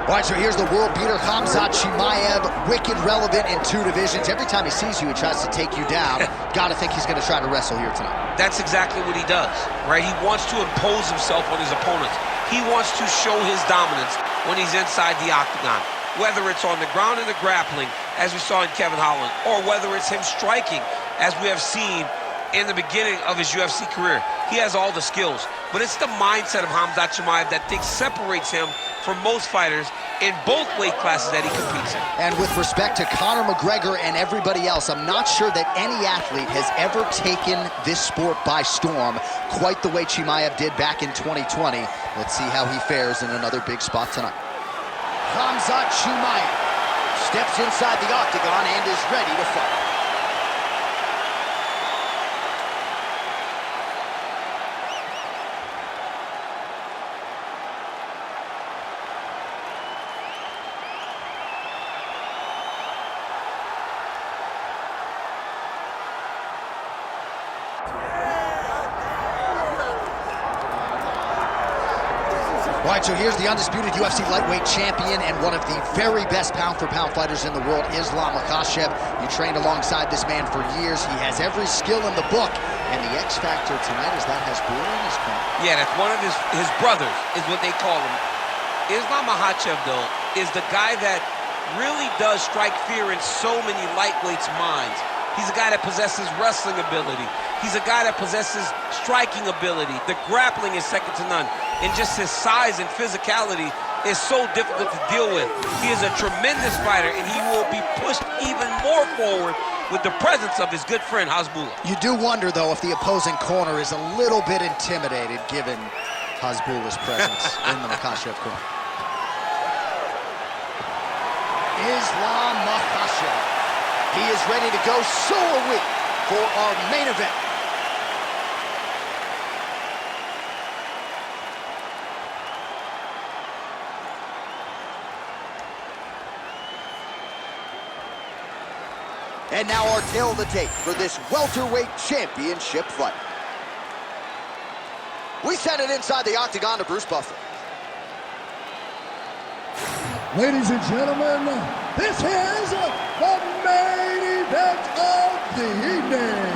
All right, so here's the world beater, Khamzat Chimaev, wicked relevant in 2 divisions. Every time he sees you, he tries to take you down. Gotta think he's gonna try to wrestle here tonight. That's exactly what he does, right? He wants to impose himself on his opponents. He wants to show his dominance when he's inside the octagon, whether it's on the ground in the grappling, as we saw in Kevin Holland, or whether it's him striking, as we have seen in the beginning of his UFC career. He has all the skills, but it's the mindset of Khamzat Chimaev that separates him from most fighters in both weight classes that he competes in. And with respect to Conor McGregor and everybody else, I'm not sure that any athlete has ever taken this sport by storm quite the way Chimaev did back in 2020. Let's see how he fares in another big spot tonight. Khamzat Chimaev steps inside the octagon and is ready to fight. All right, so here's the undisputed UFC lightweight champion and one of the very best pound-for-pound fighters in the world, Islam Makhachev. You trained alongside this man for years. He has every skill in the book, and the X factor tonight is that Hasbulla in his corner. Yeah, that's one of his brothers, is what they call him. Islam Makhachev, though, is the guy that really does strike fear in so many lightweights' minds. He's a guy that possesses wrestling ability. He's a guy that possesses striking ability. The grappling is second to none. And just his size and physicality is so difficult to deal with. He is a tremendous fighter, and he will be pushed even more forward with the presence of his good friend, Hasbulla. You do wonder, though, if the opposing corner is a little bit intimidated given Hasbulla's presence in the Makhachev corner. Islam Makhachev. He is ready to go. So are we for our main event. And now our tale of the tape for this welterweight championship fight. We send it inside the octagon to Bruce Buffer. Ladies and gentlemen, this is the main event of the evening.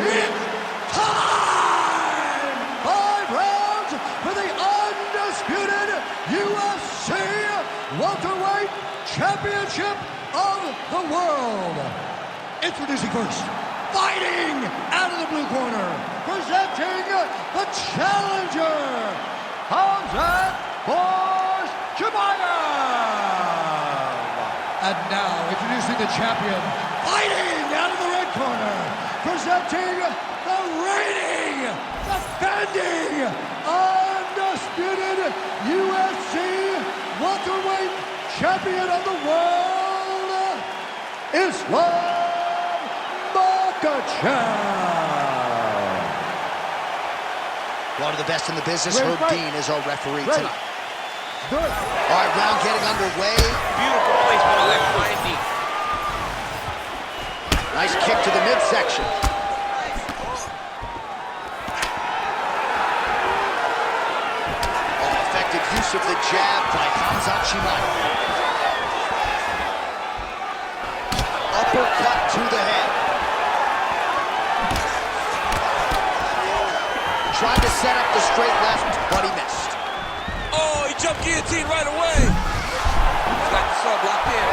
It's time! 5 rounds for the undisputed UFC welterweight championship of the world. Introducing first, fighting out of the blue corner, presenting the challenger, Khamzat Chimaev. And now, introducing the champion, fighting out of the red corner, presenting the reigning, defending, undisputed UFC welterweight champion of the world, Islam Makhachev. One of the best in the business, Herb Dean is our referee tonight. Good. All right, round getting underway. Beautiful placement on that flying knee. Nice kick to the midsection. Oh, effective use of the jab by Khamzat Chimaev. Uppercut to the head. Tried to set up the straight left, but he missed. Oh, he jumped guillotine right away. He's got the sub locked in.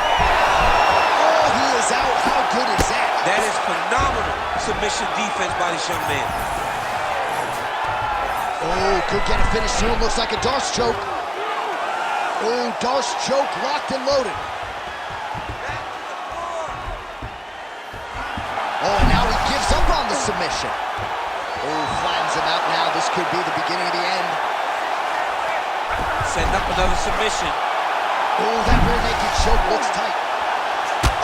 Oh, he is out. How good is that? That is phenomenal submission defense by this young man. Oh, could get a finish soon. Looks like a Darce choke. Oh, Darce choke locked and loaded. Oh, and now he gives up on the submission. Oh, flattens him out now. This could be the beginning of the end. Setting up another submission. Oh, that rear naked choke looks tight.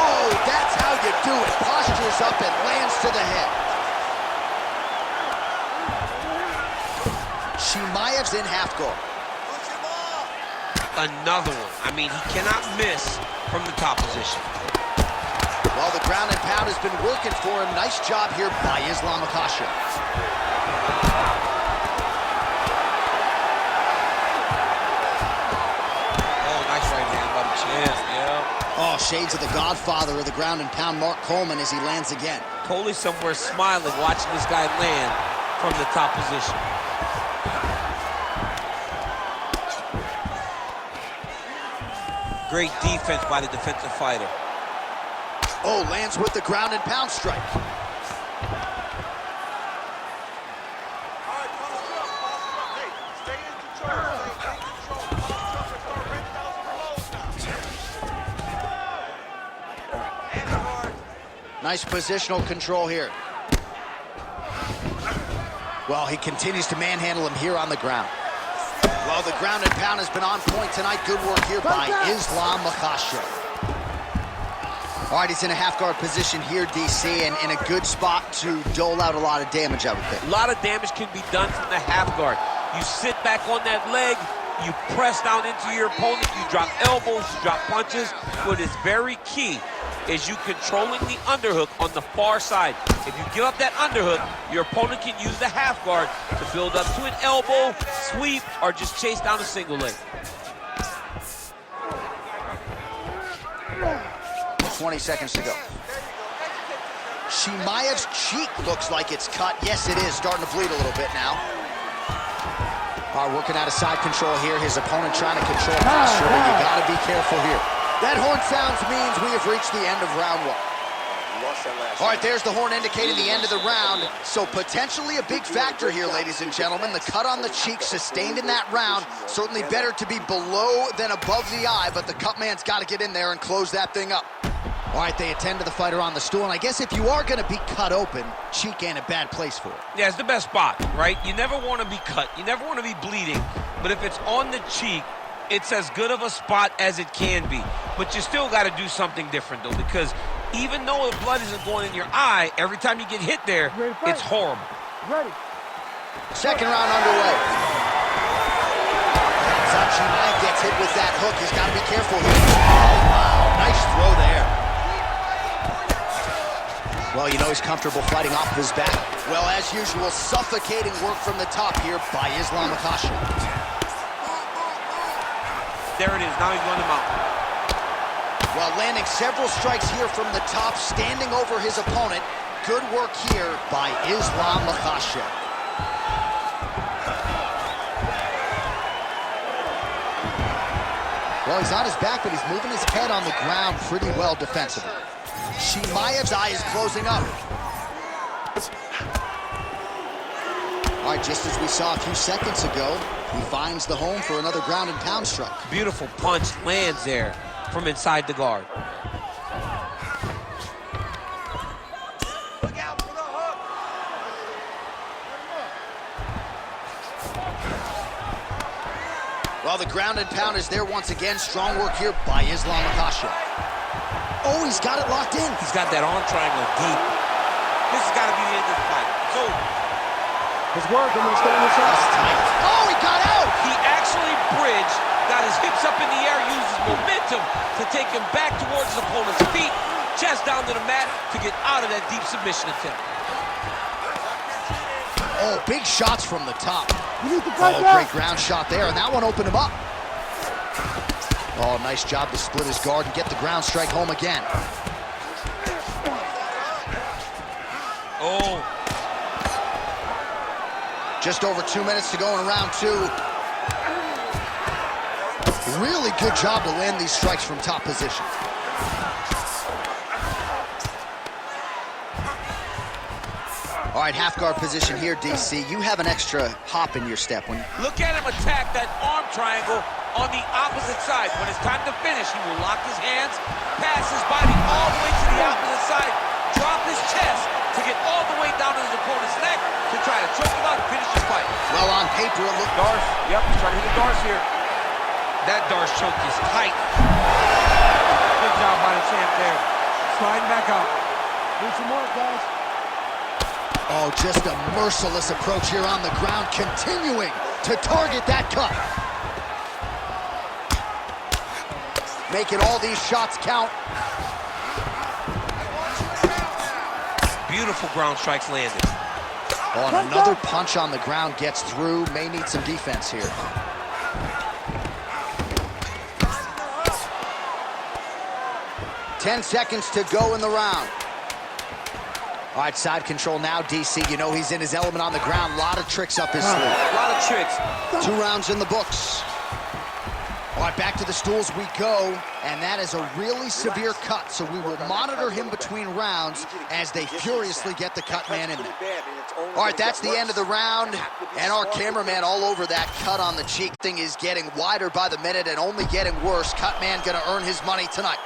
Oh, that's how you do it. Postures up and lands to the head. Chimaev's in half guard. Another one. I mean, he cannot miss from the top position. Well, the ground and pound has been working for him. Nice job here by Islam Makhachev. Oh, nice right hand by the champ, yeah. Oh, shades of the godfather of the ground and pound, Mark Coleman, as he lands again. Coley somewhere smiling, watching this guy land from the top position. Great defense by the defensive fighter. Oh, lands with the ground and pound strike. Nice positional control here. Well, he continues to manhandle him here on the ground. Well, the ground and pound has been on point tonight. Good work here by Islam Makhachev. All right, he's in a half-guard position here, DC, and in a good spot to dole out a lot of damage, I would think. A lot of damage can be done from the half guard. You sit back on that leg, you press down into your opponent, you drop elbows, you drop punches. What is very key is you controlling the underhook on the far side. If you give up that underhook, your opponent can use the half guard to build up to an elbow, sweep, or just chase down a single leg. 20 seconds to go. Chimaev's cheek looks like it's cut. Yes, it is. Starting to bleed a little bit now. Working out of side control here. His opponent trying to control posture, but you got to be careful here. That horn sounds means we have reached the end of round one. All right, there's the horn indicating the end of the round. So potentially a big factor here, ladies and gentlemen. The cut on the cheek sustained in that round. Certainly better to be below than above the eye, but the cut man's got to get in there and close that thing up. All right, they attend to the fighter on the stool, and I guess if you are going to be cut open, cheek ain't a bad place for it. Yeah, it's the best spot, right? You never want to be cut. You never want to be bleeding. But if it's on the cheek, it's as good of a spot as it can be. But you still got to do something different, though, because even though the blood isn't going in your eye, every time you get hit there, it's horrible. Ready. Second round underway. Khamzat Chimaev gets hit with that hook. He's got to be careful here. Oh, wow. Nice throw there. Well, you know he's comfortable fighting off his back. Well, as usual, suffocating work from the top here by Islam Makhachev. There it is. Now he's running him out. Well, landing several strikes here from the top, standing over his opponent. Good work here by Islam Makhachev. Well, he's on his back, but he's moving his head on the ground pretty well defensively. Chimaev's eye is closing up. All right, just as we saw a few seconds ago, he finds the home for another ground and pound strike. Beautiful punch lands there from inside the guard. Look out for the hook. Well, the ground and pound is there once again. Strong work here by Islam Makhachev. Oh, he's got it locked in. He's got that arm triangle deep. This has got to be the end of the fight. It's over. His work, I'm going to stay on the side. That's tight. Oh, he got out! He actually bridged, got his hips up in the air, used his momentum to take him back towards his opponent's feet, chest down to the mat to get out of that deep submission attempt. Oh, big shots from the top. You need to Oh, great ground shot there, and that one opened him up. Oh, nice job to split his guard and get the ground strike home again. Oh. Just over 2 minutes to go in round two. Really good job to land these strikes from top position. All right, half guard position here, DC. You have an extra hop in your step. Look at him attack that arm triangle on the opposite side. When it's time to finish, he will lock his hands, pass his body all the way to the opposite side, drop his chest to get all the way down to his opponent's neck to try to choke him out and finish the fight. Well, on paper, it looked... Darce, yep, he's trying to hit the Darce here. That Darce choke is tight. Good job by the champ there. Sliding back out. Need some more, guys. Oh, just a merciless approach here on the ground, continuing to target that cut. Making all these shots count. Beautiful ground strikes landed. Oh, and another punch on the ground gets through. May need some defense here. Ten seconds to go in the round. All right, side control now, DC. You know he's in his element on the ground. A lot of tricks up his sleeve. A lot of tricks. 2 rounds in the books. All right, back to the stools we go, and that is a really severe cut, so we will monitor him between rounds as they furiously get the cut man in there. All right, that's the end of the round, and our cameraman all over that cut on the cheek. Thing is getting wider by the minute and only getting worse. Cut man gonna earn his money tonight.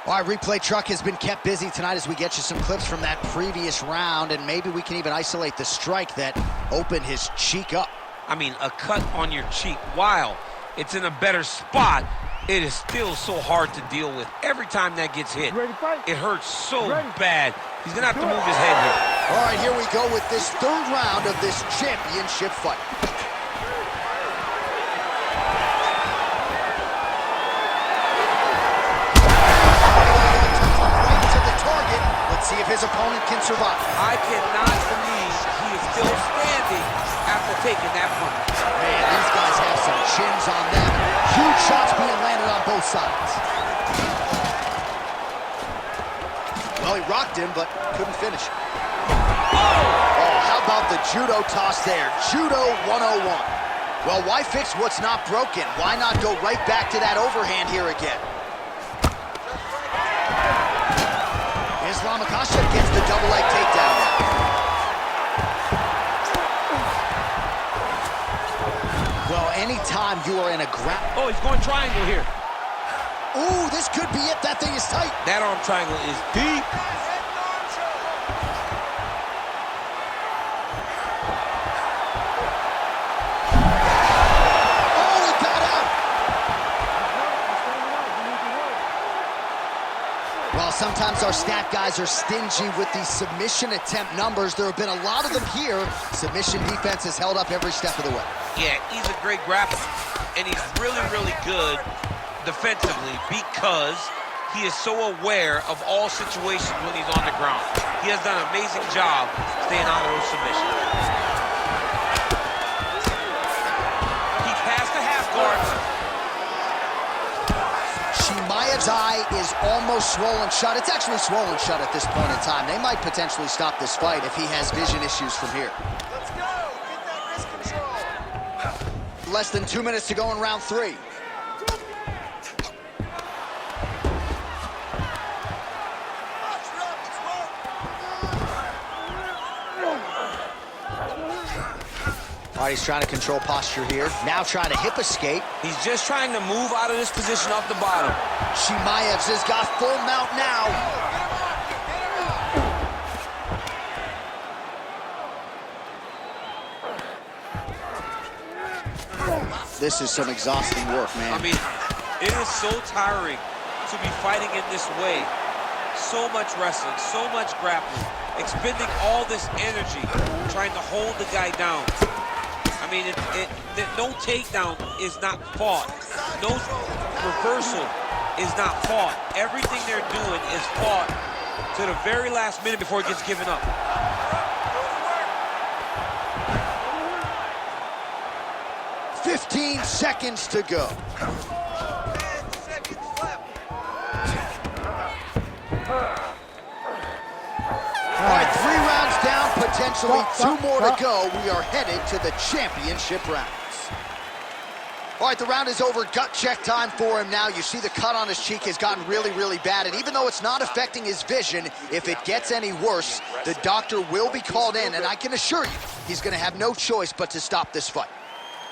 All right, replay truck has been kept busy tonight as we get you some clips from that previous round, and maybe we can even isolate the strike that opened his cheek up. I mean, a cut on your cheek, while it's in a better spot, it is still so hard to deal with. Every time that gets hit, it hurts so bad. He's gonna have to move his head here. All right, here we go with this 3rd round of this championship fight. See if his opponent can survive. I cannot believe he is still standing after taking that punch. Man, these guys have some chins on them. Huge shots being landed on both sides. Well, he rocked him, but couldn't finish. Oh, how about the judo toss there? Judo 101. Well, why fix what's not broken? Why not go right back to that overhand here again? Makhachev gets the double leg takedown now. Well, anytime you are in a grab... Oh, he's going triangle here. Ooh, this could be it. That thing is tight. That arm triangle is deep. Sometimes our stat guys are stingy with these submission attempt numbers. There have been a lot of them here. Submission defense has held up every step of the way. Yeah, he's a great grappler, and he's really, really good defensively because he is so aware of all situations when he's on the ground. He has done an amazing job staying out of those submissions. He passed the half guard. Chimaev's eye is almost swollen shut. It's actually swollen shut at this point in time. They might potentially stop this fight if he has vision issues from here. Let's go! Get that wrist control! Less than 2 minutes to go in round 3. All right, he's trying to control posture here. Now trying to hip escape. He's just trying to move out of this position off the bottom. Chimaev's has got full mount now. This is some exhausting work, man. I mean, it is so tiring to be fighting in this way. So much wrestling, so much grappling, expending all this energy trying to hold the guy down. I mean, no takedown is not fought. No reversal is not fought. Everything they're doing is fought to the very last minute before it gets given up. 15 seconds to go. All right, 3 rounds down, potentially 2 more to go. We are headed to the championship rounds. All right, the round is over. Gut check time for him now. You see the cut on his cheek has gotten really, really bad. And even though it's not affecting his vision, if it gets any worse, the doctor will be called in. And I can assure you, he's going to have no choice but to stop this fight.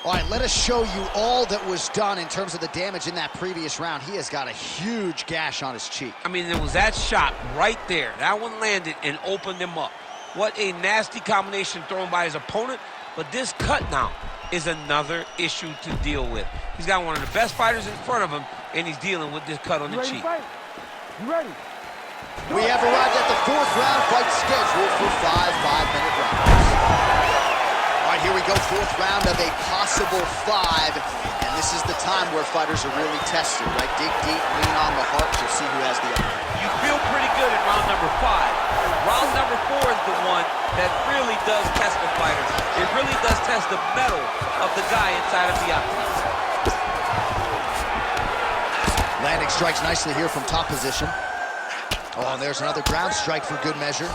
All right, let us show you all that was done in terms of the damage in that previous round. He has got a huge gash on his cheek. I mean, there was that shot right there. That one landed and opened him up. What a nasty combination thrown by his opponent. But this cut now is another issue to deal with. He's got one of the best fighters in front of him, and he's dealing with this cut on the cheek. You ready? We have arrived at the 4th round fight scheduled for 5 5-minute rounds. All right, here we go, 4th round of a possible 5, and This is the time where fighters are really tested, right? Dig deep, lean on the heart. You'll see who has the upper. You feel pretty good in round number 5. Round number 4 is the one that really does test the fighters. It really does test the mettle of the guy inside of the octagon. Landing strikes nicely here from top position. Oh, and there's another ground strike for good measure.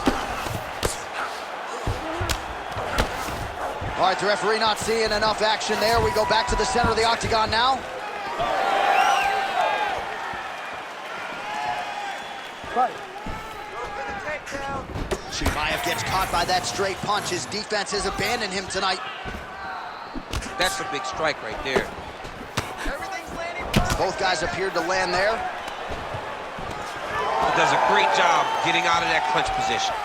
All right, the referee not seeing enough action there. We go back to the center of the octagon now. Chimaev gets caught by that straight punch. His defense has abandoned him tonight. That's a big strike right there. Both guys appeared to land there. He does a great job getting out of that clinch position.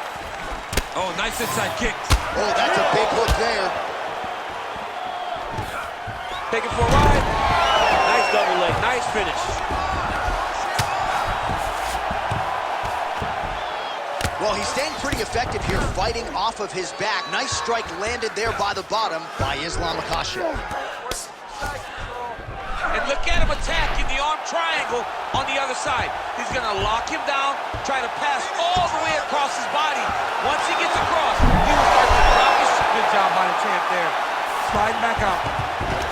Oh, nice inside kick. Oh, that's a big hook there. Take it for a ride. Nice double leg, nice finish. Well, he's staying pretty effective here, fighting off of his back. Nice strike landed there by the bottom by Islam Makhachev. And look at him attacking the arm triangle on the other side. He's gonna lock him down, try to pass all the way across his body. Once he gets across, he will start to drop his... Good job by the champ there. Sliding back out.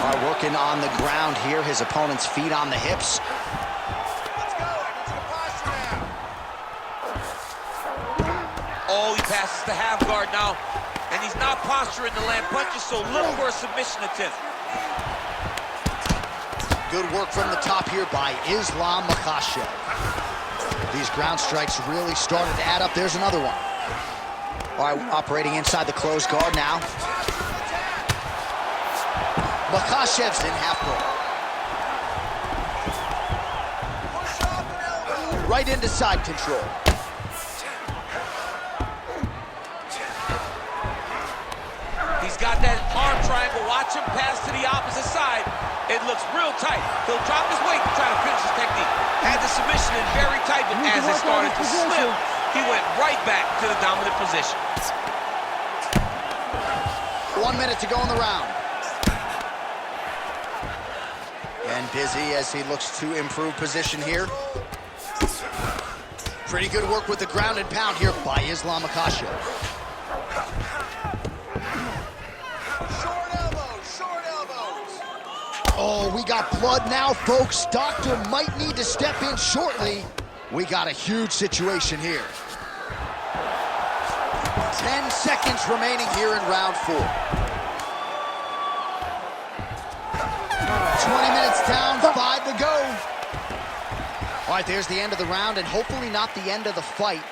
All right, working on the ground here. His opponent's feet on the hips. Let's go. I need you to posture now. Oh, he passes the half guard now. And he's not posturing to land punches, so look for a submission attempt. Good work from the top here by Islam Makhachev. These ground strikes really started to add up. There's another one. All right, operating inside the closed guard now. Makhachev's in half guard. Right into side control. He's got that arm triangle. Watch him pass to the opposite side. It looks real tight. He'll drop his weight to try to finish his technique. Had the submission in very tight, but as it started to slip, he went right back to the dominant position. 1 minute to go in the round. And busy as he looks to improve position here. Pretty good work with the ground and pound here by Islam Makhachev. Oh, we got blood now, folks. Doctor might need to step in shortly. We got a huge situation here. 10 seconds remaining here in round 4. 20 minutes down, 5 to go. All right, there's the end of the round, and hopefully not the end of the fight.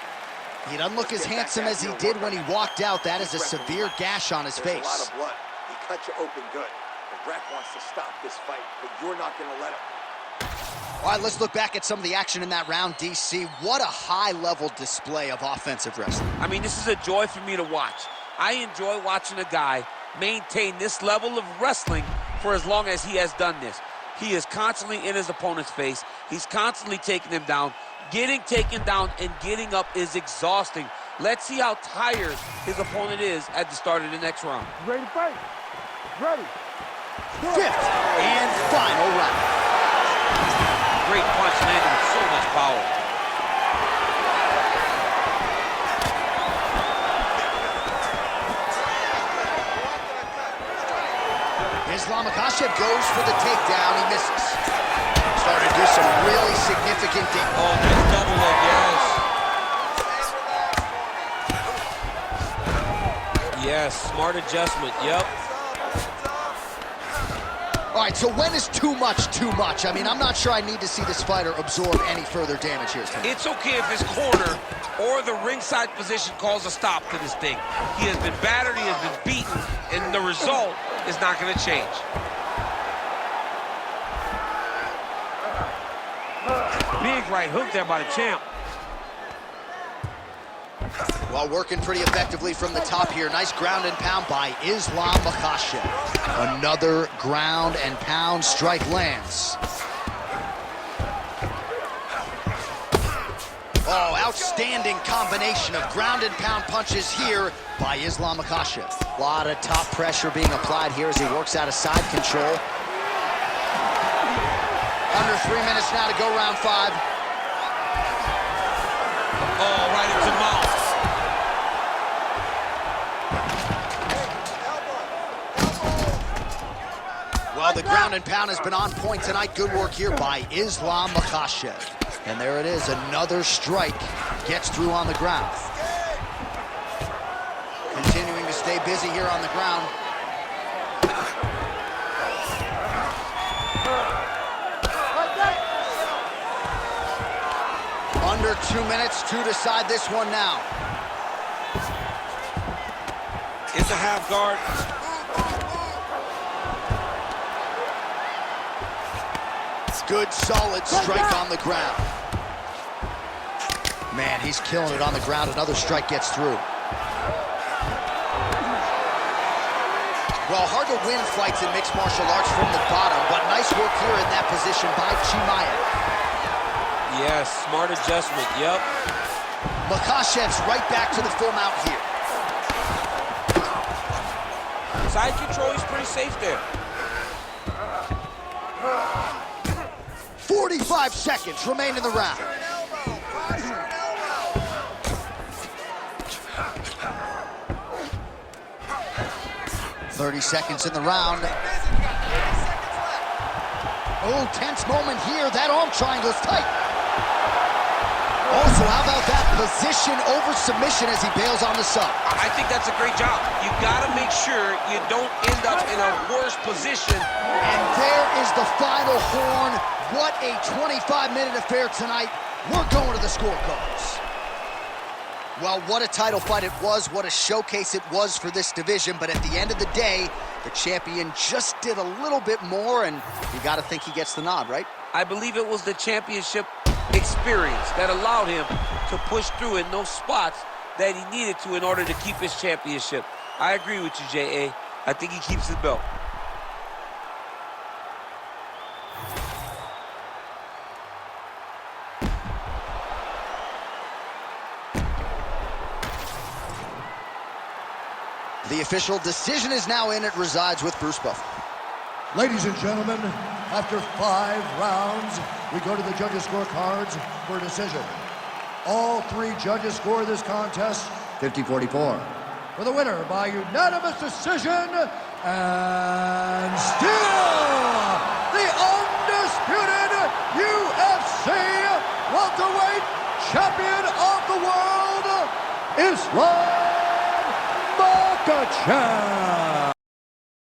He doesn't look as handsome as he did when he walked out. That is a severe gash on his face. There's a lot of blood. He cut you open good. The ref wants to stop this fight, but you're not going to let him. All right, let's look back at some of the action in that round, DC. What a high-level display of offensive wrestling. I mean, this is a joy for me to watch. I enjoy watching a guy maintain this level of wrestling for as long as he has done this. He is constantly in his opponent's face. He's constantly taking him down. Getting taken down and getting up is exhausting. Let's see how tired his opponent is at the start of the next round. Ready to fight? Ready. 5th and final round. Great punch landed with so much power. Islam Makhachev goes for the takedown. He misses. Starting to do some really significant damage. Oh, nice double leg, yes. Yes, smart adjustment, yep. All right, so when is too much too much? I mean, I'm not sure I need to see this fighter absorb any further damage here tonight. It's okay if his corner or the ringside position calls a stop to this thing. He has been battered, he has been beaten, and the result is not going to change. Big right hook there by the champ. Well, working pretty effectively from the top here. Nice ground and pound by Islam Makhachev. Another ground and pound strike lands. Oh, outstanding combination of ground and pound punches here by Islam Makhachev. A lot of top pressure being applied here as he works out of side control. Under 3 minutes now to go round 5. Oh, right into mouth. Well, the ground and pound has been on point tonight. Good work here by Islam Makhachev. And there it is, another strike. Gets through on the ground. Continuing to stay busy here on the ground. Under 2 minutes to decide this one now. It's a half guard. Good, solid strike on the ground. Man, he's killing it on the ground. Another strike gets through. Well, hard to win fights in mixed martial arts from the bottom, but nice work here in that position by Chimaev. Yes, smart adjustment, yep. Makhachev's right back to the full mount here. Side control, he's pretty safe there. 45 seconds remain in the round. $30 in the round. Oh, tense moment here. That arm triangle's tight. Also, how about that position over submission as he bails on the sub? I think that's a great job. You gotta make sure you don't end up in a worse position. And there is the final horn. What a 25-minute affair tonight. We're going to the scorecards. Well, what a title fight it was. What a showcase it was for this division. But at the end of the day, the champion just did a little bit more, and you got to think he gets the nod, right? I believe it was the championship experience that allowed him to push through in those spots that he needed to in order to keep his championship. I agree with you, J.A. I think he keeps his belt. The official decision is now in. It resides with Bruce Buffer. Ladies and gentlemen, after 5 rounds, we go to the judges' scorecards for a decision. All 3 judges score this contest 50-44. For the winner by unanimous decision, and still the undisputed UFC welterweight champion of the world, Islam Makhachev.